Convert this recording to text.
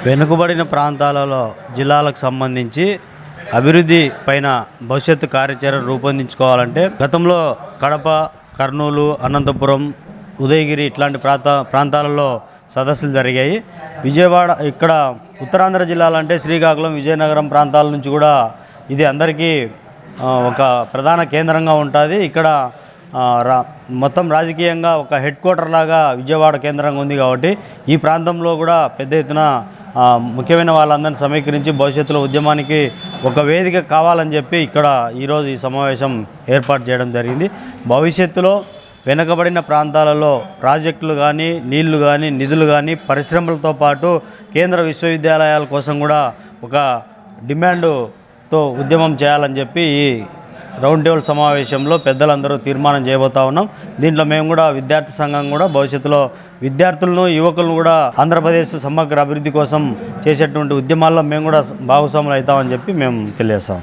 వెనుకబడిన ప్రాంతాలలో జిల్లాలకు సంబంధించి అభివృద్ధి పైన భవిష్యత్తు కార్యాచరణ రూపొందించుకోవాలంటే గతంలో కడప, కర్నూలు, అనంతపురం, ఉదయగిరి ఇట్లాంటి ప్రాంతాలలో సదస్సులు జరిగాయి. విజయవాడ ఇక్కడ ఉత్తరాంధ్ర జిల్లాలంటే శ్రీకాకుళం, విజయనగరం ప్రాంతాల నుంచి కూడా ఇది అందరికీ ఒక ప్రధాన కేంద్రంగా ఉంటుంది. ఇక్కడ మొత్తం రాజకీయంగా ఒక హెడ్ క్వార్టర్ లాగా విజయవాడ కేంద్రంగా ఉంది. కాబట్టి ఈ ప్రాంతంలో కూడా పెద్ద ఎత్తున ముఖ్యమైన వాళ్ళందరినీ సమీకరించి భవిష్యత్తులో ఉద్యమానికి ఒక వేదిక కావాలని చెప్పి ఇక్కడ ఈరోజు ఈ సమావేశం ఏర్పాటు చేయడం జరిగింది. భవిష్యత్తులో వెనుకబడిన ప్రాంతాలలో ప్రాజెక్టులు కానీ, నీళ్లు కానీ, నిధులు కానీ, పరిశ్రమలతో పాటు కేంద్ర విశ్వవిద్యాలయాల కోసం కూడా ఒక డిమాండ్తో ఉద్యమం చేయాలని చెప్పి ఈ రౌండ్ టేబుల్ సమావేశంలో పెద్దలందరూ తీర్మానం చేయబోతా ఉన్నాం. దీంట్లో మేము కూడా విద్యార్థి సంఘం కూడా భవిష్యత్తులో విద్యార్థులను, యువకులను కూడా ఆంధ్రప్రదేశ్ సమగ్ర అభివృద్ధి కోసం చేసేటువంటి ఉద్యమాల్లో మేము కూడా భాగస్వాములు అవుతామని చెప్పి మేము తెలియజేస్తాం.